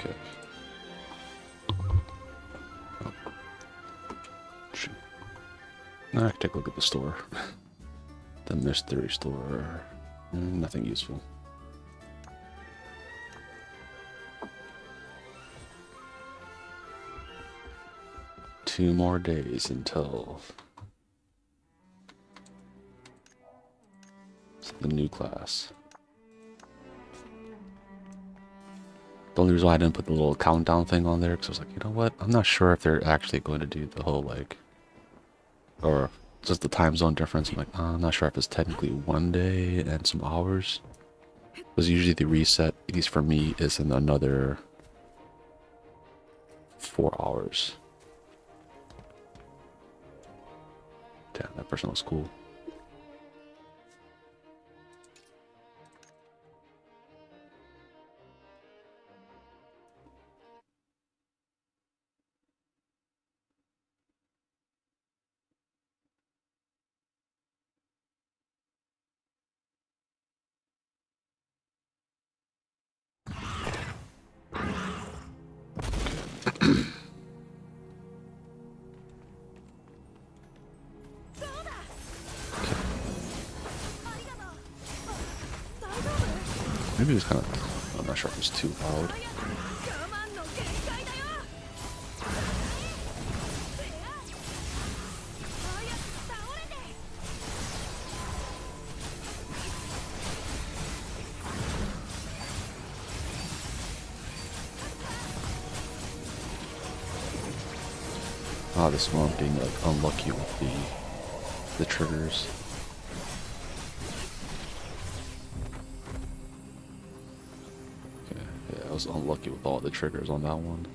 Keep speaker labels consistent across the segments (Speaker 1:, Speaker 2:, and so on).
Speaker 1: Okay. Oh, shoot. Now I can take a look at the store. The mystery store. Nothing useful. Two more days until the new class. The only reason why I didn't put the little countdown thing on there, because I was like, you know what? I'm not sure if they're actually going to do the whole, like, or just the time zone difference. I'm like, I'm not sure if it's technically 1 day and some hours. Because usually the reset, at least for me, is in another 4 hours. Damn, that person looks cool. Maybe it was kind of, I'm not sure if it was too loud. Ah, this one I'm being like unlucky with the triggers. Okay, yeah, I was unlucky with all the triggers on that one.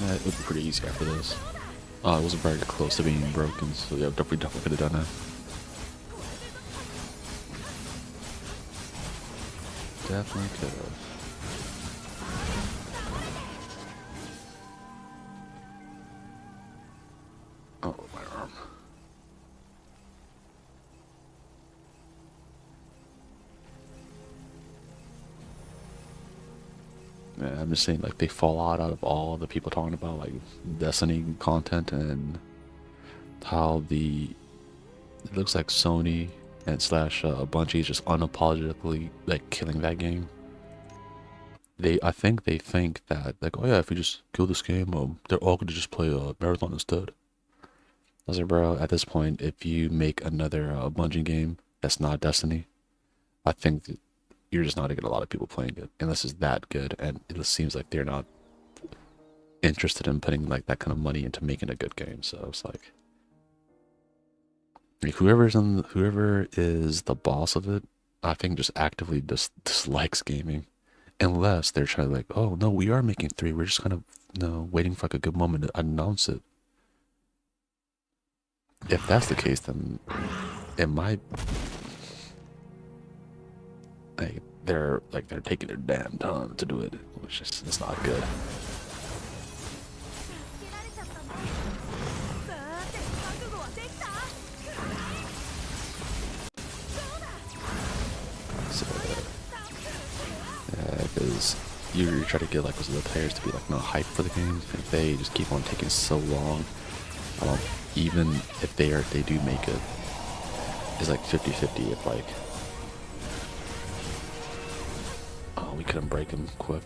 Speaker 1: Yeah, it would be pretty easy after this. It wasn't very close to being broken, so yeah, definitely could have done that. Definitely could have. Oh, my arm. Yeah, I'm just saying, like, they fall out of all the people talking about, like, Destiny content and how it looks like Sony and slash Bungie is just unapologetically, like, killing that game. I think they think that, like, oh yeah, if we just kill this game, they're all going to just play a marathon instead. I was like, bro, at this point, if you make another Bungie game that's not Destiny, I think that you're just not gonna get a lot of people playing it unless it's that good, and it just seems like they're not interested in putting like that kind of money into making a good game. So it's like whoever is the boss of it, I think just actively dislikes gaming, unless they're trying to like, oh no, we are making 3. We're just kind of waiting for like a good moment to announce it. If that's the case, then it might like they're taking their damn time to do it, which is it's not good. So yeah, because you try to get like the players to be like not hyped for the game, if they just keep on taking so long, even if they do make it, it's like 50-50 if like, oh, we couldn't break him quick.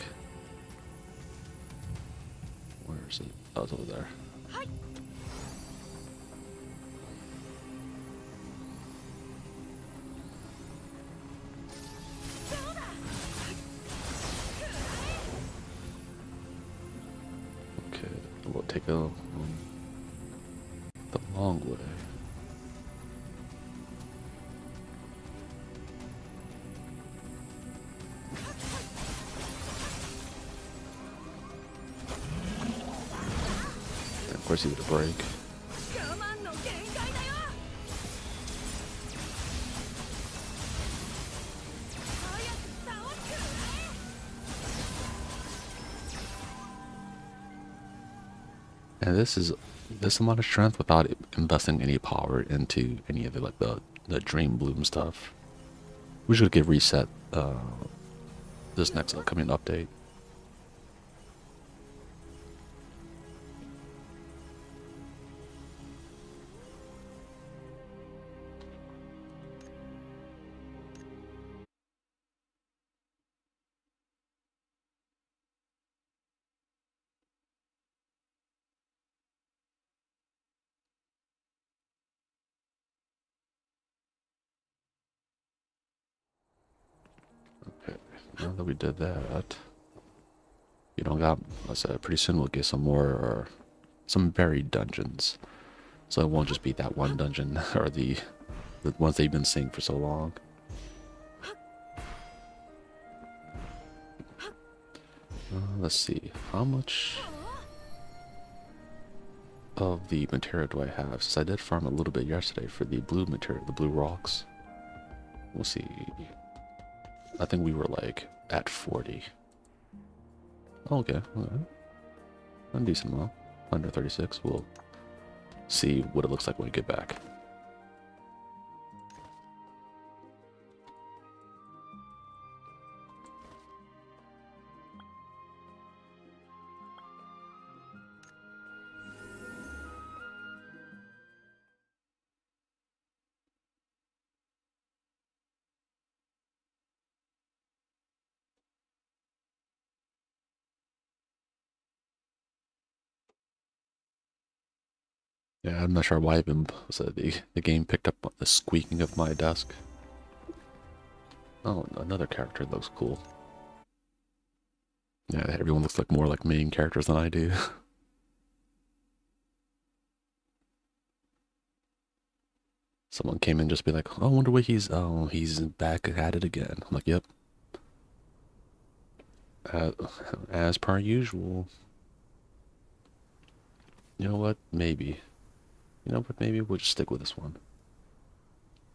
Speaker 1: Where is it? Oh, it's over there. Okay, we'll take the long way. Of course he would break. And this amount of strength without investing any power into any of the Dream Bloom stuff. We should get reset this next upcoming update. Okay, now that we did that, you don't got. I said pretty soon we'll get some more some buried dungeons, so it won't just be that one dungeon or the ones they've been seeing for so long. Let's see, how much of the material do I have? Since I did farm a little bit yesterday for the blue material, the blue rocks. We'll see. I think we were like at 40. Okay, okay. A decent amount. 136. We'll see what it looks like when we get back. Yeah, I'm not sure why even so the game picked up the squeaking of my desk. Oh, another character looks cool. Yeah, everyone looks like more like main characters than I do. Someone came in just be like, oh, I wonder what he's back at it again. I'm like, yep. Uh, as per usual. You know what? Maybe. You know what? Maybe we'll just stick with this one.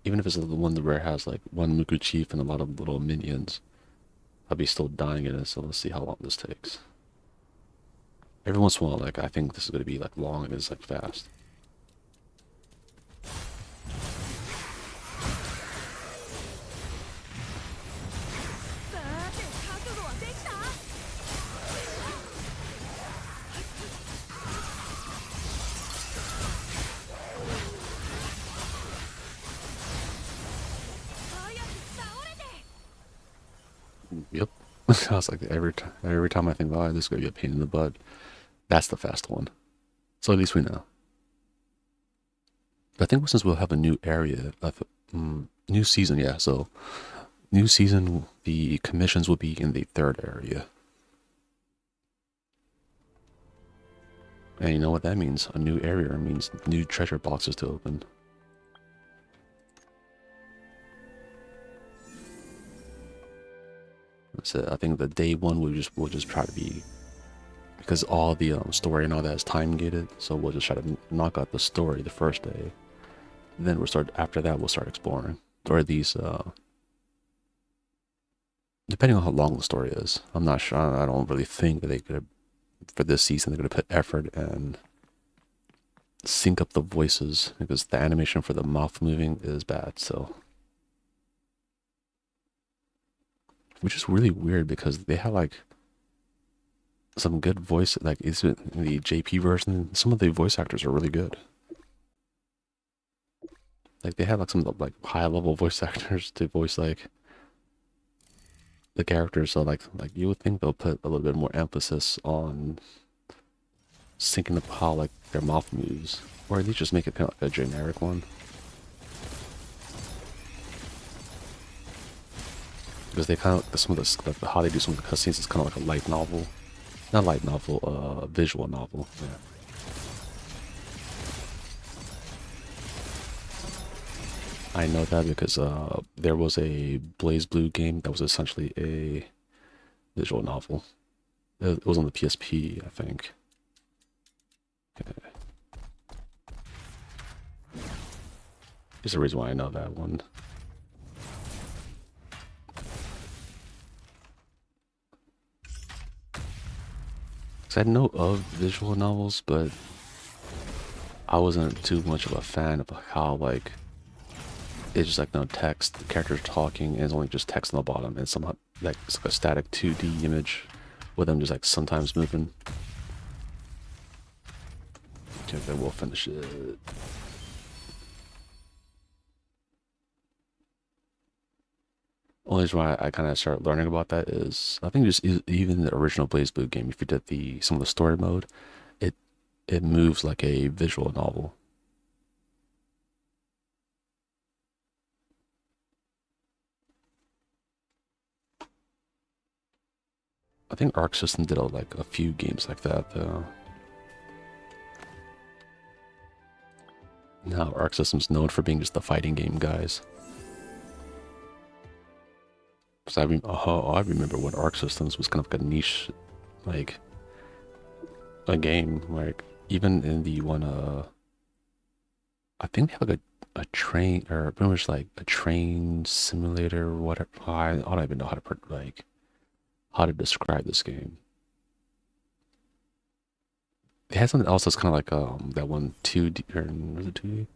Speaker 1: Even if it's the one where it has like one Muku Chief and a lot of little minions, I'll be still dying in it, so let's see how long this takes. Every once in a while, like, I think this is going to be like long and it's like fast. Yep. I was like, every time I think, oh, this is going to be a pain in the butt, that's the fast one. So at least we know. But I think since we'll have a new area, new season, yeah, so new season, the commissions will be in the third area. And you know what that means? A new area means new treasure boxes to open. So I think the day one we'll just try to be, because all the story and all that is time gated, so we'll just try to knock out the story the first day. Then after that we'll start exploring. Or these depending on how long the story is. I'm not sure. I don't really think that they could, for this season, they're gonna put effort and sync up the voices, because the animation for the mouth moving is bad, so. Which is really weird because they have like some good voice, like is it the JP version? Some of the voice actors are really good. Like they have like some of the like high level voice actors to voice like the characters. So like you would think they'll put a little bit more emphasis on syncing up how like their mouth moves, or at least just make it kind of like a generic one. Because they kind of some of the how they do some of the cutscenes is kind of like a light novel, not light novel, visual novel. Yeah. I know that because there was a Blaze Blue game that was essentially a visual novel. It was on the PSP, I think. Okay. There's a reason why I know that one. Because I know of visual novels, but I wasn't too much of a fan of how like it's just like no text, the characters talking, and it's only just text on the bottom, and somehow like it's like a static 2D image with them just like sometimes moving. Okay, we'll finish it. Only reason why I kind of started learning about that is I think just even the original Blaze Blue game, if you did the some of the story mode, it it moves like a visual novel. I think Arc System did like a few games like that though. Now Arc System's known for being just the fighting game guys. Because I remember when Arc Systems was kind of like a niche, like a game. Like even in the one, I think they have like a train or pretty much like a train simulator or whatever. I don't even know how to put like how to describe this game. It has something else that's kind of like that one 2D or was it 2D?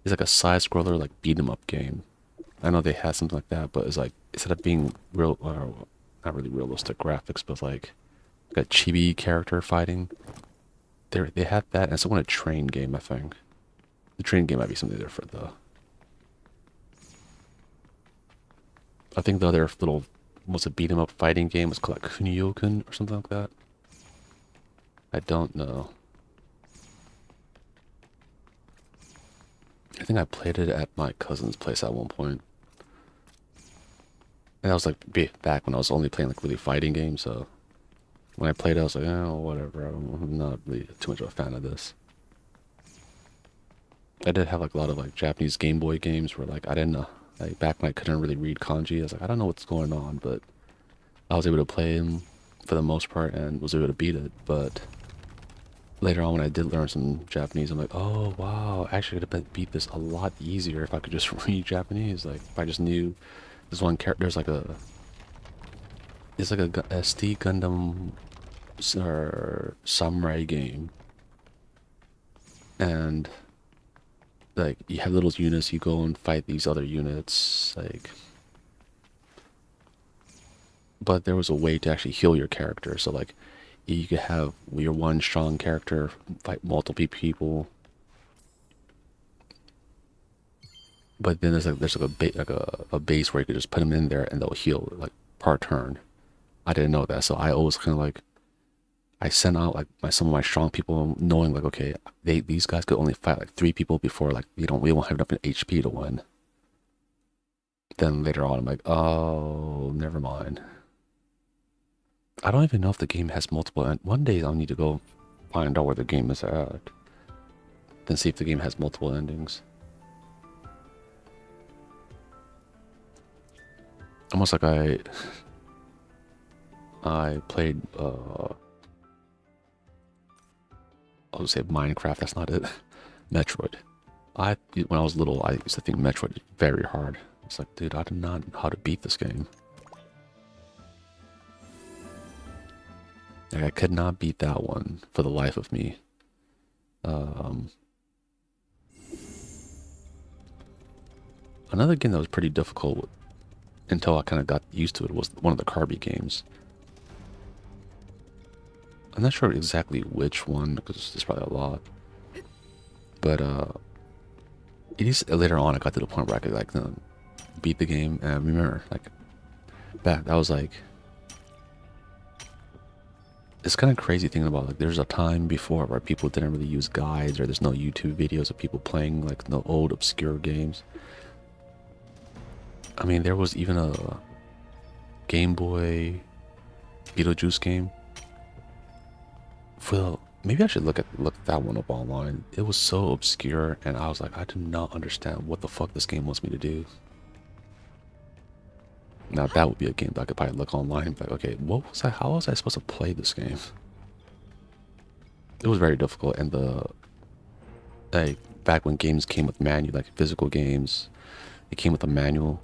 Speaker 1: It's like a side scroller like beat 'em up game. I know they had something like that, but it's like instead of being real, not really realistic graphics, but like a chibi character fighting. They had that, and it's one a train game, I think. The train game might be something different though. I think the other little was a beat 'em up fighting game was called like Kunio-kun or something like that. I don't know. I think I played it at my cousin's place at one point. And that was like back when I was only playing like really fighting games, so when I played it, I was like, oh, whatever. I'm not really too much of a fan of this. I did have like a lot of like Japanese Game Boy games where like I didn't know, like back when I couldn't really read kanji, I was like, I don't know what's going on, but I was able to play them for the most part and was able to beat it. But later on, when I did learn some Japanese, I'm like, oh wow, actually, I could have beat this a lot easier if I could just read Japanese. Like if I just knew this one character, it's like a SD Gundam or samurai game, and like you have little units, you go and fight these other units, like, but there was a way to actually heal your character. So like you could have your one strong character fight multiple people, but then there's like a base where you could just put them in there and they'll heal like per turn. I didn't know that, so I always kind of like I sent out like some of my strong people, knowing like okay, these guys could only fight like 3 people before like we won't have enough HP to win. Then later on, I'm like, oh, never mind. I don't even know if the game has multiple. And one day I'll need to go find out where the game is at, then see if the game has multiple endings. Almost like I played I'll say Minecraft. That's not it. Metroid. When I was little, I used to think Metroid is very hard. It's like, dude, I do not know how to beat this game. Like, I could not beat that one for the life of me. Another game that was pretty difficult until I kind of got used to it was one of the Kirby games. I'm not sure exactly which one because there's probably a lot. But it is later on I got to the point where I could like beat the game, and remember like back that was like it's kind of crazy thinking about like there's a time before where people didn't really use guides or there's no YouTube videos of people playing like the old obscure games. I mean, there was even a Game Boy Beetlejuice game. Well, maybe I should look that one up online. It was so obscure, and I was like, I do not understand what the fuck this game wants me to do. Now that would be a game that I could probably look online and be like, okay, what was I? How was I supposed to play this game? It was very difficult, and like back when games came with manual, like physical games, it came with a manual.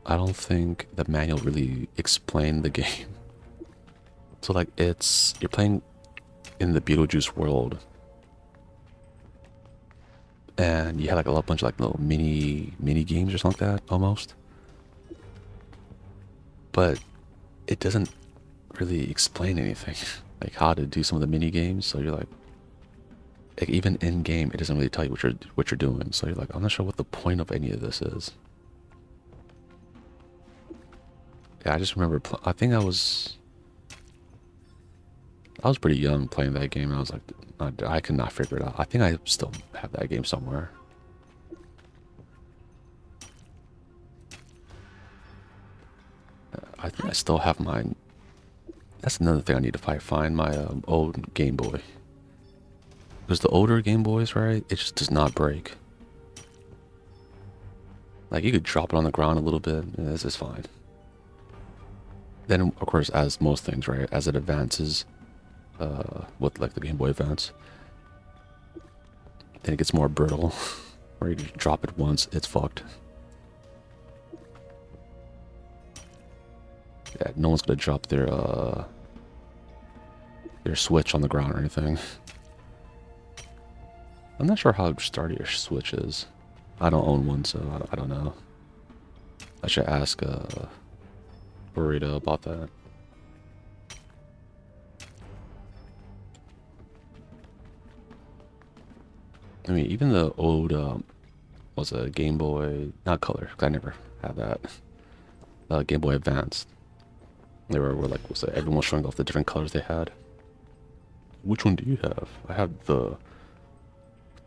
Speaker 1: I don't think the manual really explained the game. So like you're playing in the Beetlejuice world, and you had like a bunch of like little mini games or something like that almost. But it doesn't really explain anything, like how to do some of the mini games. So you're like even in game, it doesn't really tell you what you're doing. So you're like, I'm not sure what the point of any of this is. Yeah, I just remember. I think I was pretty young playing that game. And I was like, I could not figure it out. I think I still have that game somewhere. I think I still have mine. That's another thing I need to find my old Game Boy. Because the older Game Boys, right? It just does not break. Like you could drop it on the ground a little bit, and this is fine. Then, of course, as most things, right? As it advances, with like the Game Boy Advance, then it gets more brittle. Where you just drop it once, it's fucked. Yeah, no one's gonna drop their Switch on the ground or anything. I'm not sure how sturdy your Switch is. I don't own one, so I don't know. I should ask Burrito about that. I mean, even the old was a Game Boy, not Color, 'cause I never had that. Game Boy Advance. They were like, everyone was showing off the different colors they had. Which one do you have? I have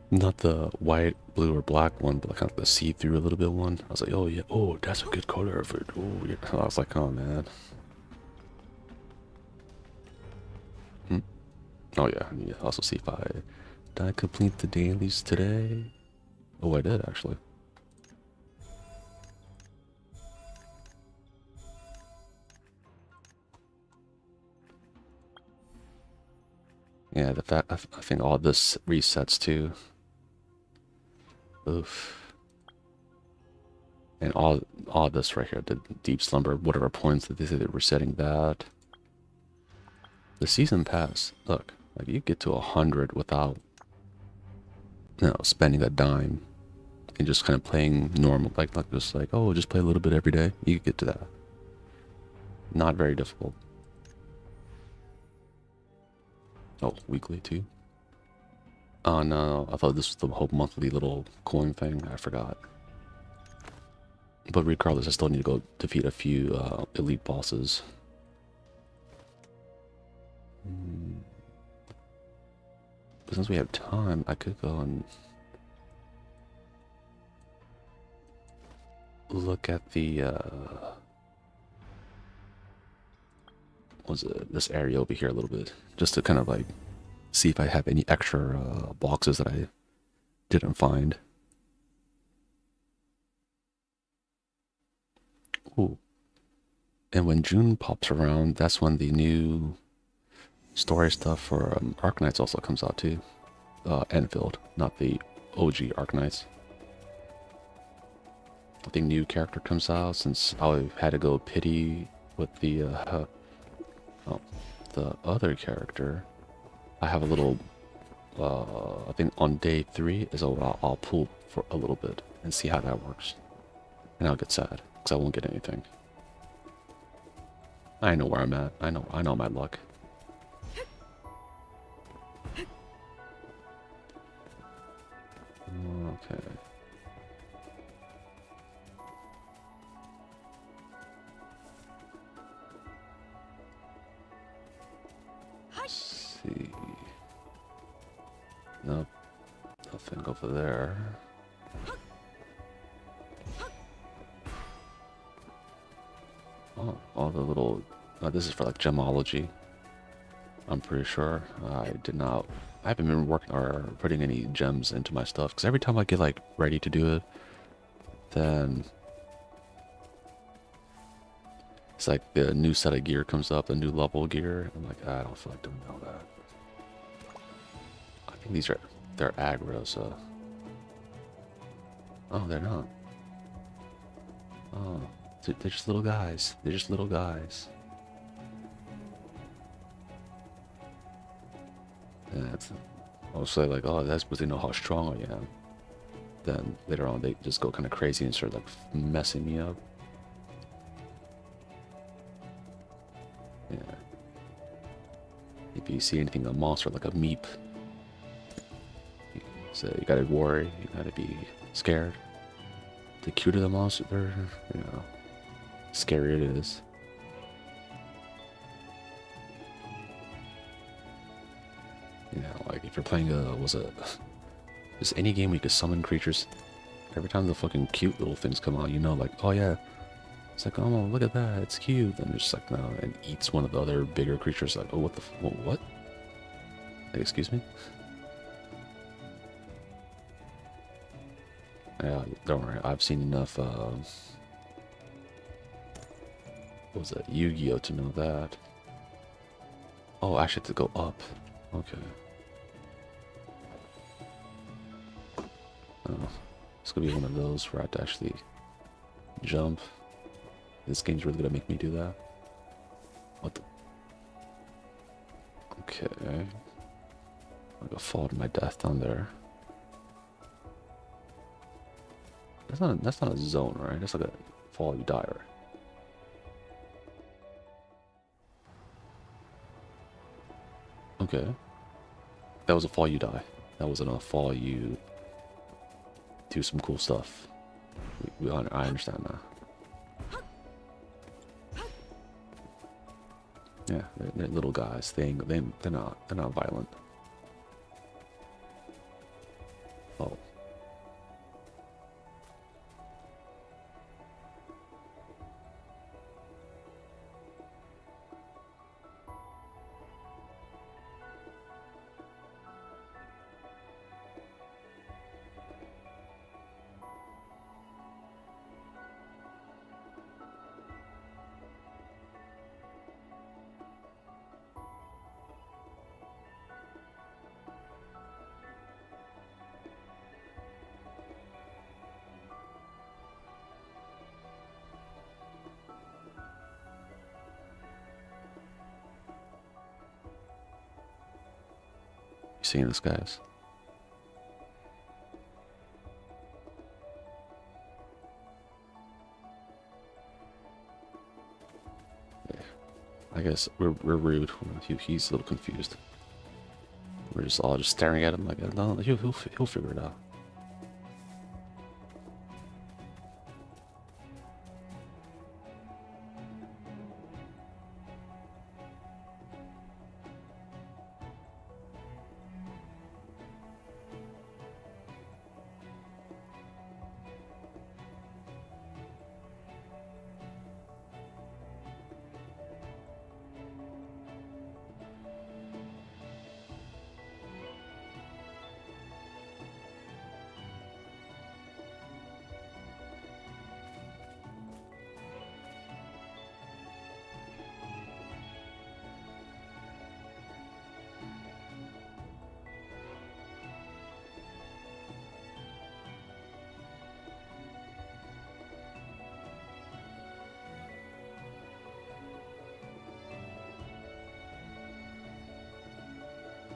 Speaker 1: not the white, blue, or black one, but like kind of the see-through a little bit one. I was like, oh yeah, oh that's a good color of it. Oh yeah. I was like, oh man. Oh yeah, I need to also see if did I complete the dailies today? Oh, I did actually. Yeah, the fact I think all this resets too. Oof. And all this right here, the deep slumber, whatever points that they say they were setting that. The season pass, look, like you get to 100 without, spending a dime and just kind of playing normal, like just like, oh, just play a little bit every day. You could get to that. Not very difficult. Oh, weekly too. Oh no, I thought this was the whole monthly little coin thing. I forgot. But regardless, I still need to go defeat a few elite bosses. But since we have time, I could go and look at the this area over here a little bit, just to kind of like see if I have any extra boxes that I didn't find. Ooh. And when June pops around, that's when the new story stuff for Arknights also comes out too. Enfield, not the OG Arknights. I think new character comes out since I had to go pity with the the other character. I have a little I think on day 3 is what I'll pull for a little bit and see how that works. And I'll get sad because I won't get anything. I know where I'm at. I know my luck. Okay. Let's see. Nope. Nothing over there. Oh, all the little... this is for like gemology. I'm pretty sure. I haven't been working or putting any gems into my stuff. Because every time I get like ready to do it, then... it's like the new set of gear comes up, the new level gear. I'm like, I don't feel like doing all that. I think they're aggro, so... oh, they're not. Oh, they're just little guys. They're just little guys. Yeah, I'll say like, oh, that's because they know how strong I am. then later on they just go kind of crazy and start like messing me up. Yeah. If you see anything, a monster like a meep, so you gotta worry, you gotta be scared. The cuter the monster, you know, scarier it is. You know, like if you're playing just any game where you could summon creatures, every time the fucking cute little things come out, you know, like, oh yeah, it's like, oh, look at that, it's cute. Then it's just like, no, and eats one of the other bigger creatures. Like, oh, what the, what? Like, excuse me? Yeah, don't worry. I've seen enough. What was that? Yu-Gi-Oh to know that. Oh, I actually have to go up. Okay. Oh, it's gonna be one of those where I have to actually jump. This game's really gonna make me do that. What the? Okay. I'm gonna fall to my death down there. That's not a zone, right? That's like a fall you die, right? Okay. That was a fall you die. That wasn't a fall you do some cool stuff. I understand that. Yeah, they're little guys. They're not violent. Oh. You seeing this, guys? Yeah. I guess we're rude. He's a little confused. We're just all just staring at him like, no, he'll figure it out.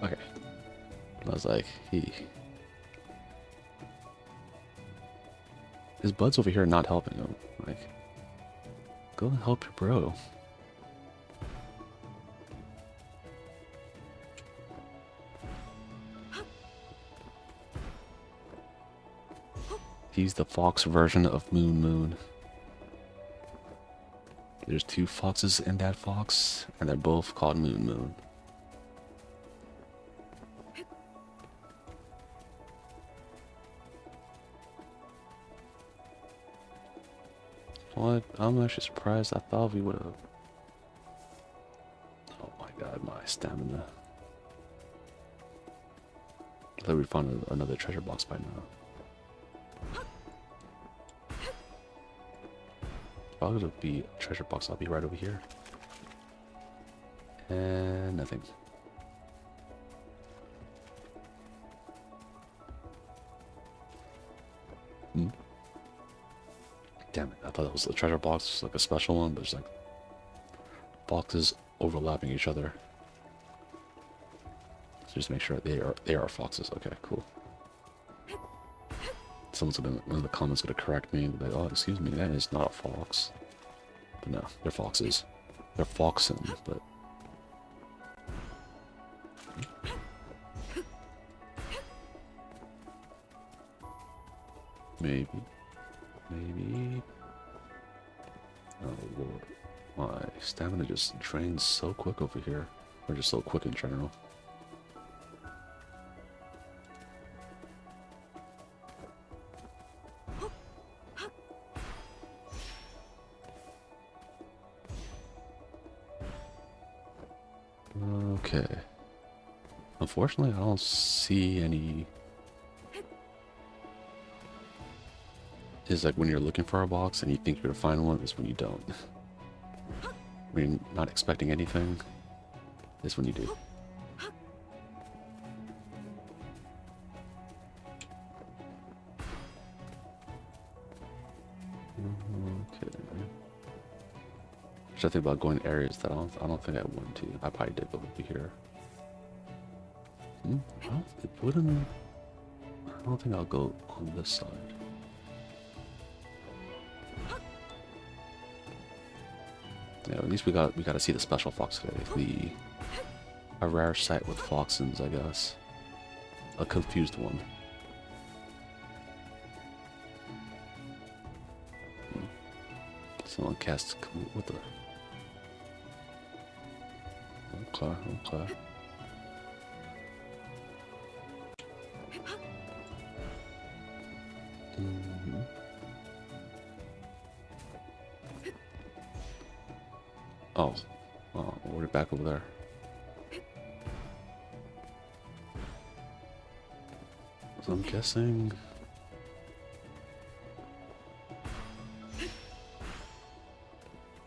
Speaker 1: Okay. I was like, his bud's over here not helping him. Like, go and help your bro. He's the fox version of Moon. There's two foxes in that fox, and they're both called Moon. What? I'm actually surprised. I thought we would have. Oh my god, my stamina. I thought we'd find another treasure box by now. Probably gonna be a treasure box. I'll be right over here. And nothing. Damn it, I thought that was a treasure box, like a special one, but it's like boxes overlapping each other. So just make sure they are foxes. Okay, cool. Someone's gonna, one of the comments gonna correct me and be like, oh, excuse me, that is not a fox. But no, they're foxes. They're foxing, but... Maybe. Maybe. Oh, Lord. My stamina just drains so quick over here. Or just so quick in general. Okay. Unfortunately, I don't see any... It's like when you're looking for a box and you think you're gonna find one, is when you don't. When you're not expecting anything, is when you do. Okay. Should I think about going to areas that I don't think I want to. I probably did go over here. Well, it wouldn't. I don't think I'll go on this side. Yeah, at least we got to see the special fox today. A rare sight with foxins, I guess. A confused one. Someone cast with the. Okay, okay. Oh, we're back over there. So I'm guessing.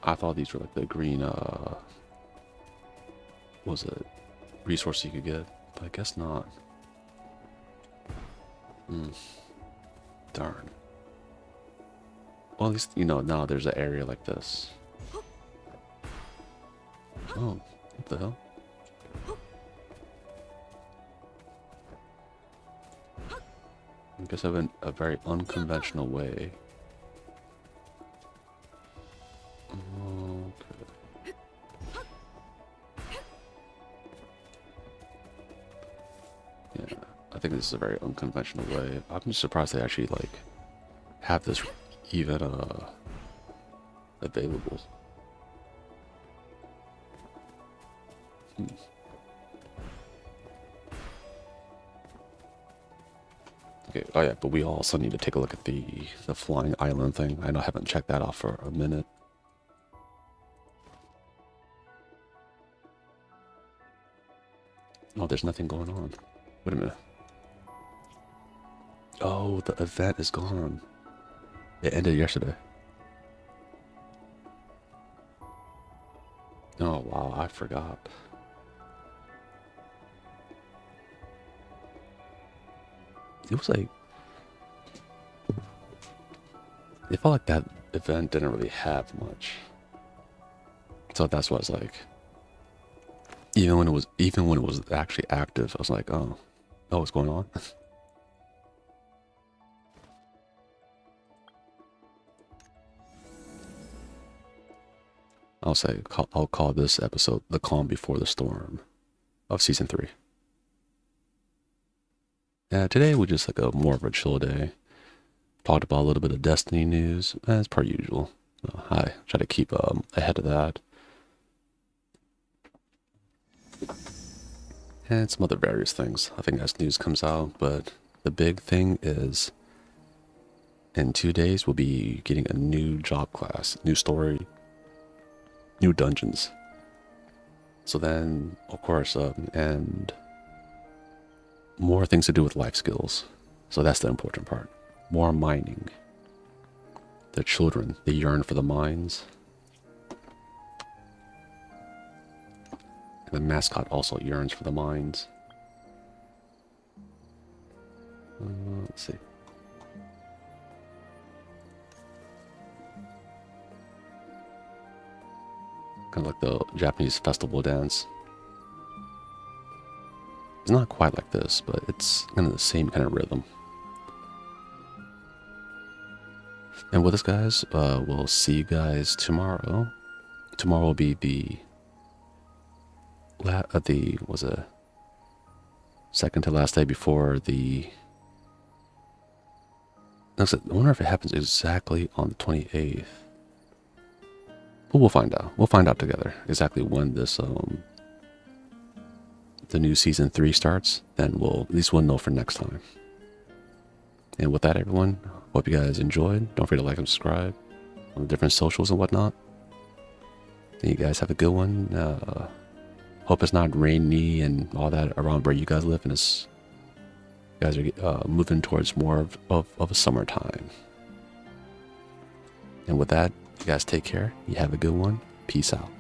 Speaker 1: I thought these were like the green, what was it, resource you could get, but I guess not. Darn. Well, at least, you know, now there's an area like this. Oh, what the hell? I guess I went a very unconventional way. Okay. Yeah, I think this is a very unconventional way. I'm just surprised they actually, like, have this even, available. Okay, oh yeah, but we also need to take a look at the flying island thing. I know I haven't checked that off for a minute. Oh, there's nothing going on. Wait a minute. Oh, the event is gone. It ended yesterday. Oh, wow, I forgot. It was like... It felt like that event didn't really have much. So that's what I was like... Even when it was actually active, I was like, oh, what's going on? I'll call this episode "The Calm Before the Storm" of season 3. Yeah, today was just like more of a chill day. Talked about a little bit of Destiny news, as per usual. I try to keep ahead of that. And some other various things, I think, as news comes out. But the big thing is, in 2 days, we'll be getting a new job class, new story, new dungeons. So then, of course, and more things to do with life skills. So that's the important part. More mining. The children, they yearn for the mines. And the mascot also yearns for the mines. Let's see. Kind of like the Japanese festival dance. It's not quite like this, but it's kind of the same kind of rhythm. And with this, guys, we'll see you guys tomorrow. Tomorrow will be the was a second to last day before the. I wonder if it happens exactly on the 28th. But we'll find out. We'll find out together exactly when this the new season 3 starts. Then at least we'll know for next time. And with that, everyone, hope you guys enjoyed. Don't forget to like and subscribe on the different socials and whatnot. And you guys have a good one. Hope it's not rainy and all that around where you guys live, and you guys are moving towards more of a summertime. And with that, you guys take care. You have a good one. Peace out.